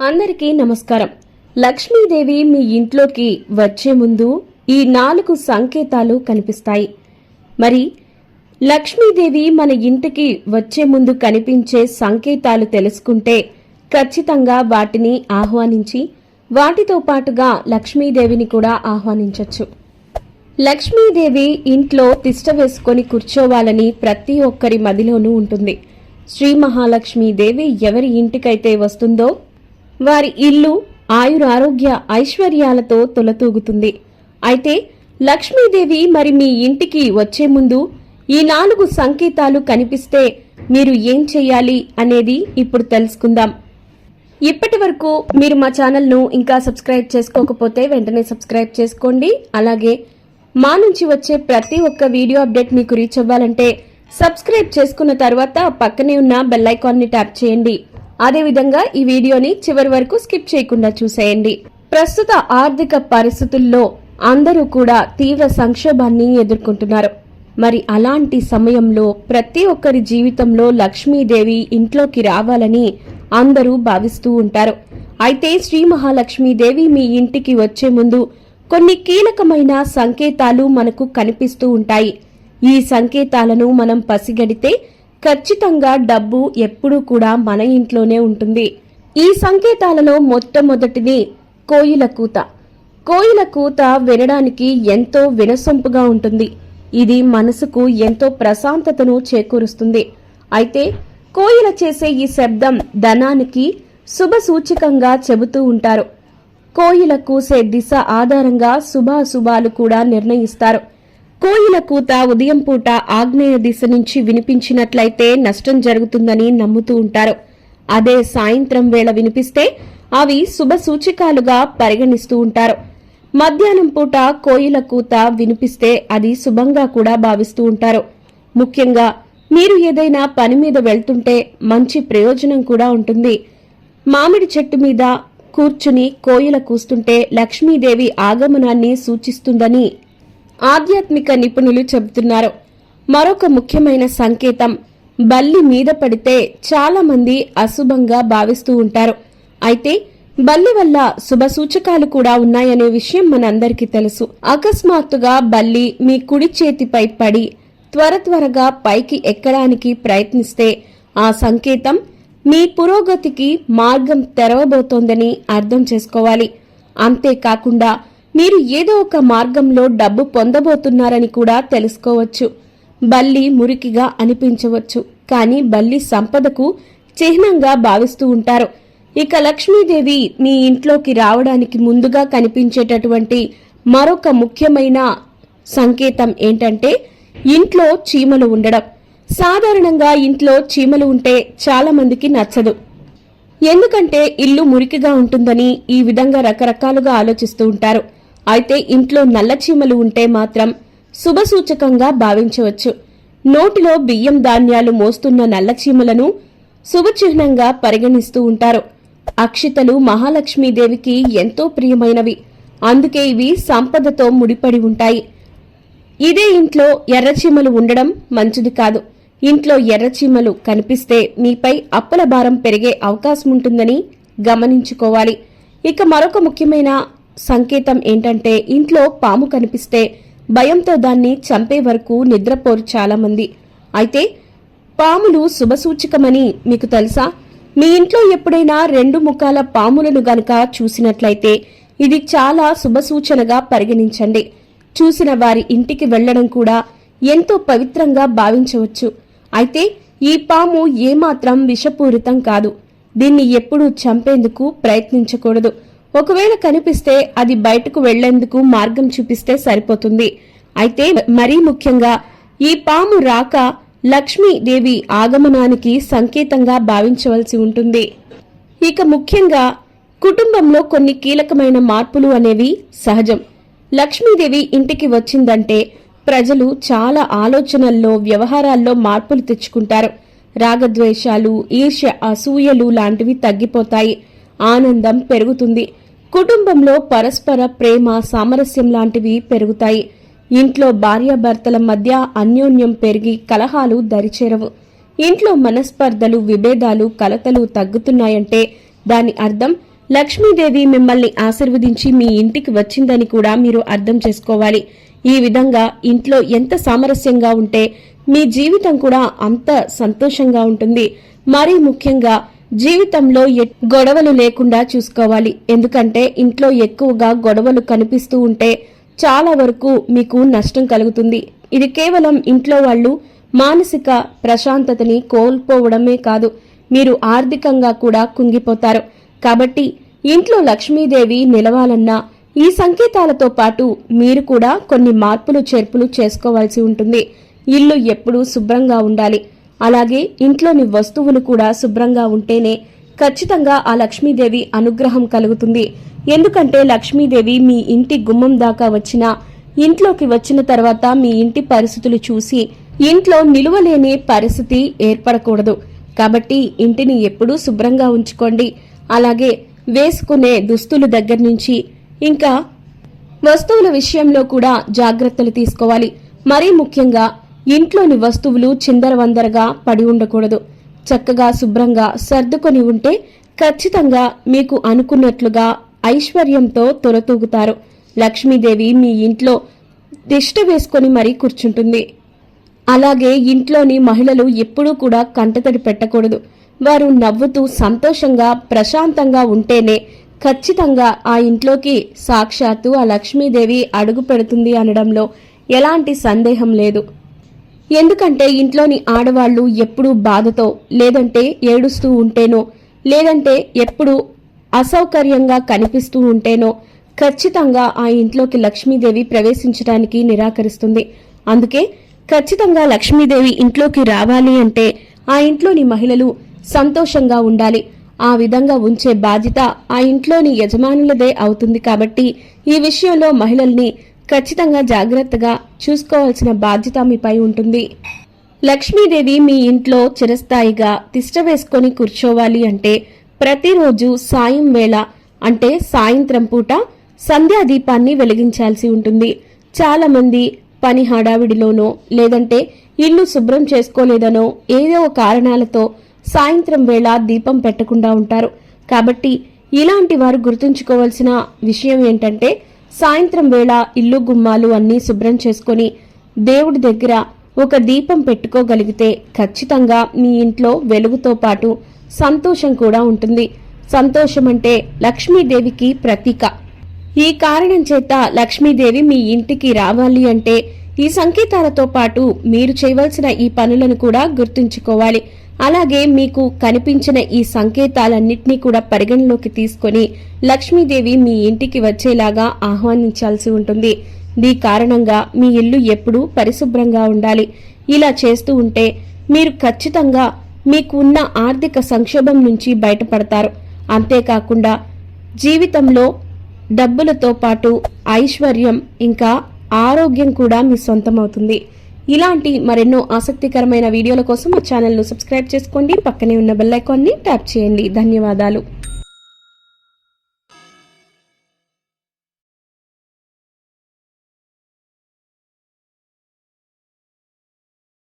అందరికీ నమస్కారం. లక్ష్మీదేవి మీ ఇంట్లోకి వచ్చే ముందు ఈ 4 సంకేతాలు కనిపిస్తాయి. మరి లక్ష్మీదేవి మన ఇంటికి వచ్చే ముందు కనిపించే సంకేతాలు తెలుసుకుంటే ఖచ్చితంగా వాటిని ఆహ్వానించి వాటితో పాటుగా లక్ష్మీదేవిని కూడా ఆహ్వానించొచ్చు. లక్ష్మీదేవి ఇంట్లో తిష్ట వేసుకొని కూర్చోవాలని ప్రతి ఒక్కరి మదిలోనూ ఉంటుంది. శ్రీ మహాలక్ష్మీదేవి ఎవరి ఇంటికైతే వస్తుందో వారి ఇల్లు ఆయురారోగ్య ఐశ్వర్యాలతో తొలతూగుతుంది. అయితే లక్ష్మీదేవి మరి మీ ఇంటికి వచ్చే ముందు ఈ 4 సంకేతాలు కనిపిస్తే మీరు ఏం చెయ్యాలి అనేది ఇప్పుడు తెలుసుకుందాం. ఇప్పటి వరకు మీరు మా ఛానల్ను ఇంకా సబ్స్క్రైబ్ చేసుకోకపోతే వెంటనే సబ్స్క్రైబ్ చేసుకోండి. అలాగే మా నుంచి వచ్చే ప్రతి ఒక్క వీడియో అప్డేట్ మీకు రీచ్ అవ్వాలంటే సబ్స్క్రైబ్ చేసుకున్న తర్వాత పక్కనే ఉన్న బెల్ ఐకాన్ని ట్యాప్ చేయండి. అదేవిధంగా ఈ వీడియోని చివరి వరకు స్కిప్ చేయకుండా చూసేయండి. ప్రస్తుత ఆర్థిక పరిస్థితుల్లో అందరూ కూడా తీవ్ర సంక్షోభాన్ని ఎదుర్కొంటున్నారు. మరి అలాంటి సమయంలో ప్రతి ఒక్కరి జీవితంలో లక్ష్మీదేవి ఇంట్లోకి రావాలని అందరూ భావిస్తూ ఉంటారు. అయితే శ్రీ మహాలక్ష్మీదేవి మీ ఇంటికి వచ్చే ముందు కొన్ని కీలకమైన సంకేతాలు మనకు కనిపిస్తూ ఉంటాయి. ఈ సంకేతాలను మనం పసిగడితే ఖచ్చితంగా డబ్బు ఎప్పుడూ కూడా మన ఇంట్లోనే ఉంటుంది. ఈ సంకేతాలలో మొట్టమొదటిది కోయిల కూత. కోయిల కూత వినడానికి ఎంతో వినసొంపుగా ఉంటుంది. ఇది మనసుకు ఎంతో ప్రశాంతతను చేకూరుస్తుంది. అయితే కోయిల చేసే ఈ శబ్దం ధనానికి శుభ సూచకంగా చెబుతూ ఉంటారు. కోయిల కూసే దిశ ఆధారంగా శుభాశుభాలు కూడా నిర్ణయిస్తారు. కోయిల కూత ఉదయం పూట ఆగ్నేయ దిశ నుంచి వినిపించినట్లయితే నష్టం జరుగుతుందని నమ్ముతూ ఉంటారు. అదే సాయంత్రం వేళ వినిపిస్తే అవి శుభ సూచికాలుగా పరిగణిస్తూ ఉంటారు. మధ్యాహ్నం పూట కోయిల కూత వినిపిస్తే అది శుభంగా కూడా భావిస్తూ ఉంటారు. ముఖ్యంగా మీరు ఏదైనా పని మీద వెళ్తుంటే మంచి ప్రయోజనం కూడా ఉంటుంది. మామిడి చెట్టు మీద కూర్చుని కోయిల కూస్తుంటే లక్ష్మీదేవి ఆగమనాన్ని సూచిస్తుందని ఆధ్యాత్మిక నిపుణులు చెబుతున్నారు. మరొక ముఖ్యమైన సంకేతం బల్లి మీద పడితే చాలా మంది అశుభంగా భావిస్తూ ఉంటారు. అయితే బల్లి వల్ల శుభ సూచకాలు కూడా ఉన్నాయనే విషయం మనందరికీ తెలుసు. అకస్మాత్తుగా బల్లి మీ కుడి చేతిపై పడి త్వరగా పైకి ఎక్కడానికి ప్రయత్నిస్తే ఆ సంకేతం మీ పురోగతికి మార్గం తెరవబోతోందని అర్థం చేసుకోవాలి. అంతేకాకుండా మీరు ఏదో ఒక మార్గంలో డబ్బు పొందబోతున్నారని కూడా తెలుసుకోవచ్చు. బల్లి మురికిగా అనిపించవచ్చు, కానీ బల్లి సంపదకు చిహ్నంగా భావిస్తూ ఉంటారు. ఇక లక్ష్మీదేవి మీ ఇంట్లోకి రావడానికి ముందుగా కనిపించేటటువంటి మరొక ముఖ్యమైన సంకేతం ఏంటంటే ఇంట్లో చీమలు ఉండడం. సాధారణంగా ఇంట్లో చీమలు ఉంటే చాలా మందికి నచ్చదు. ఎందుకంటే ఇల్లు మురికిగా ఉంటుందని ఈ విధంగా రకరకాలుగా ఆలోచిస్తూ ఉంటారు. అయితే ఇంట్లో నల్ల చీమలు ఉంటే మాత్రం శుభసూచకంగా భావించవచ్చు. నోటిలో బియ్యం ధాన్యాలు మోస్తున్న నల్ల చీమలను శుభచిహ్నంగా పరిగణిస్తూ ఉంటారు. అక్షితలు మహాలక్ష్మీదేవికి ఎంతో ప్రియమైనవి. అందుకే ఇవి సంపదతో ముడిపడి ఉంటాయి. ఇదే ఇంట్లో ఎర్రచీమలు ఉండడం మంచిది కాదు. ఇంట్లో ఎర్రచీమలు కనిపిస్తే మీపై అప్పుల భారం పెరిగే అవకాశం ఉంటుందని గమనించుకోవాలి. ఇక మరొక ముఖ్యమైన సంకేతం ఏంటంటే ఇంట్లో పాము కనిపిస్తే భయంతో దాన్ని చంపే వరకు నిద్రపోరు చాలా మంది. అయితే పాములు శుభసూచకమని మీకు తెలుసా? మీ ఇంట్లో ఎప్పుడైనా 2 ముఖాల పాములను గనక చూసినట్లయితే ఇది చాలా శుభసూచనగా పరిగణించండి. చూసిన వారి ఇంటికి వెళ్లడం కూడా ఎంతో పవిత్రంగా భావించవచ్చు. అయితే ఈ పాము ఏమాత్రం విషపూరితం కాదు. దీన్ని ఎప్పుడూ చంపేందుకు ప్రయత్నించకూడదు. ఒకవేళ కనిపిస్తే అది బయటకు వెళ్లేందుకు మార్గం చూపిస్తే సరిపోతుంది. అయితే మరీ ముఖ్యంగా ఈ పాము రాక లక్ష్మీదేవి ఆగమనానికి సంకేతంగా భావించవలసి ఉంటుంది. ఇక ముఖ్యంగా కుటుంబంలో కొన్ని కీలకమైన మార్పులు అనేవి సహజం. లక్ష్మీదేవి ఇంటికి వచ్చిందంటే ప్రజలు చాలా ఆలోచనల్లో వ్యవహారాల్లో మార్పులు తెచ్చుకుంటారు. రాగద్వేషాలు, ఈర్ష్య, అసూయలు లాంటివి తగ్గిపోతాయి. ఆనందం పెరుగుతుంది. కుటుంబంలో పరస్పర ప్రేమ, సామరస్యం లాంటివి పెరుగుతాయి. ఇంట్లో భార్యాభర్తల మధ్య అన్యోన్యం పెరిగి కలహాలు దరిచేరవు. ఇంట్లో మనస్పర్ధలు, విభేదాలు, కలతలు తగ్గుతున్నాయంటే దాని అర్థం లక్ష్మీదేవి మిమ్మల్ని ఆశీర్వదించి మీ ఇంటికి వచ్చిందని కూడా మీరు అర్థం చేసుకోవాలి. ఈ విధంగా ఇంట్లో ఎంత సామరస్యంగా ఉంటే మీ జీవితం కూడా అంత సంతోషంగా ఉంటుంది. మరీ ముఖ్యంగా జీవితంలో గొడవలు లేకుండా చూసుకోవాలి. ఎందుకంటే ఇంట్లో ఎక్కువగా గొడవలు కనిపిస్తూ ఉంటే చాలా వరకు మీకు నష్టం కలుగుతుంది. ఇది కేవలం ఇంట్లో వాళ్ళు మానసిక ప్రశాంతతని కోల్పోవడమే కాదు, మీరు ఆర్థికంగా కూడా కుంగిపోతారు. కాబట్టి ఇంట్లో లక్ష్మీదేవి నిలవాలన్నా ఈ సంకేతాలతో పాటు మీరు కూడా కొన్ని మార్పులు చేర్పులు చేసుకోవాల్సి ఉంటుంది. ఇల్లు ఎప్పుడూ శుభ్రంగా ఉండాలి. అలాగే ఇంట్లోని వస్తువులు కూడా శుభ్రంగా ఉంటేనే ఖచ్చితంగా ఆ లక్ష్మీదేవి అనుగ్రహం కలుగుతుంది. ఎందుకంటే లక్ష్మీదేవి మీ ఇంటి గుమ్మం దాకా వచ్చినా, ఇంట్లోకి వచ్చిన తర్వాత మీ ఇంటి పరిస్థితులు చూసి ఇంట్లో నిలువలేని పరిస్థితి ఏర్పడకూడదు. కాబట్టి ఇంటిని ఎప్పుడూ శుభ్రంగా ఉంచుకోండి. అలాగే వేసుకునే దుస్తుల దగ్గర నుంచి ఇంకా వస్తువుల విషయంలో కూడా జాగ్రత్తలు తీసుకోవాలి. మరీ ముఖ్యంగా ఇంట్లోని వస్తువులు చిందరవందరగా పడి ఉండకూడదు. చక్కగా శుభ్రంగా సర్దుకొని ఉంటే ఖచ్చితంగా మీకు అనుకున్నట్లుగా ఐశ్వర్యంతో తొలతూగుతారు. లక్ష్మీదేవి మీ ఇంట్లో తిష్ట వేసుకొని మరీ కూర్చుంటుంది. అలాగే ఇంట్లోని మహిళలు ఎప్పుడూ కూడా కంటతడి పెట్టకూడదు. వారు నవ్వుతూ సంతోషంగా ప్రశాంతంగా ఉంటేనే ఖచ్చితంగా ఆ ఇంట్లోకి సాక్షాత్తు ఆ లక్ష్మీదేవి అడుగు పెడుతుంది అనడంలో ఎలాంటి సందేహం లేదు. ఎందుకంటే ఇంట్లోని ఆడవాళ్లు ఎప్పుడూ బాధతో, లేదంటే ఏడుస్తూ ఉంటేనో, లేదంటే ఎప్పుడూ అసౌకర్యంగా కనిపిస్తూ ఉంటేనో ఖచ్చితంగా ఆ ఇంట్లోకి లక్ష్మీదేవి ప్రవేశించడానికి నిరాకరిస్తుంది. అందుకే ఖచ్చితంగా లక్ష్మీదేవి ఇంట్లోకి రావాలి అంటే ఆ ఇంట్లోని మహిళలు సంతోషంగా ఉండాలి. ఆ విధంగా ఉంచే బాధ్యత ఆ ఇంట్లోని యజమానులదే అవుతుంది. కాబట్టి ఈ విషయంలో మహిళల్ని ఖచ్చితంగా జాగ్రత్తగా చూసుకోవాల్సిన బాధ్యత మీపై ఉంటుంది. లక్ష్మీదేవి మీ ఇంట్లో చిరస్థాయిగా తిష్ట వేసుకొని కూర్చోవాలి అంటే ప్రతిరోజు సాయం వేళ అంటే సాయంత్రం పూట సంధ్యాదీపాన్ని వెలిగించాల్సి ఉంటుంది. చాలా మంది పని హడావిడిలోనో, లేదంటే ఇల్లు శుభ్రం చేసుకోలేదనో ఏదో కారణాలతో సాయంత్రం వేళ దీపం పెట్టకుండా ఉంటారు. కాబట్టి ఇలాంటి వారు గుర్తుంచుకోవాల్సిన విషయం ఏంటంటే సాయంత్రం వేళ ఇల్లు గుమ్మాలు అన్నీ శుభ్రం చేసుకొని దేవుడి దగ్గర ఒక దీపం పెట్టుకోగలిగితే ఖచ్చితంగా మీ ఇంట్లో వెలుగుతో పాటు సంతోషం కూడా ఉంటుంది. సంతోషం అంటే లక్ష్మీదేవికి ప్రతీక. ఈ కారణం చేత లక్ష్మీదేవి మీ ఇంటికి రావాలి అంటే ఈ సంకేతాలతో పాటు మీరు చేయవలసిన ఈ పనులను కూడా గుర్తుంచుకోవాలి. అలాగే మీకు కనిపించిన ఈ సంకేతాలన్నింటినీ కూడా పరిగణలోకి తీసుకొని లక్ష్మీదేవి మీ ఇంటికి వచ్చేలాగా ఆహ్వానించాల్సి ఉంటుంది. దీని కారణంగా మీ ఇల్లు ఎప్పుడూ పరిశుభ్రంగా ఉండాలి. ఇలా చేస్తూ ఉంటే మీరు ఖచ్చితంగా మీకు ఉన్న ఆర్థిక సంక్షోభం నుంచి బయటపడతారు. అంతేకాకుండా జీవితంలో డబ్బులతో పాటు ఐశ్వర్యం ఇంకా ఆరోగ్యం కూడా మీ సొంతమవుతుంది. ఇలాంటి మరెన్నో ఆసక్తికరమైన వీడియోల కోసం మా ఛానల్ను సబ్స్క్రైబ్ చేసుకోండి. పక్కనే ఉన్న బెల్ ఐకాన్ని ట్యాప్ చేయండి. ధన్యవాదాలు.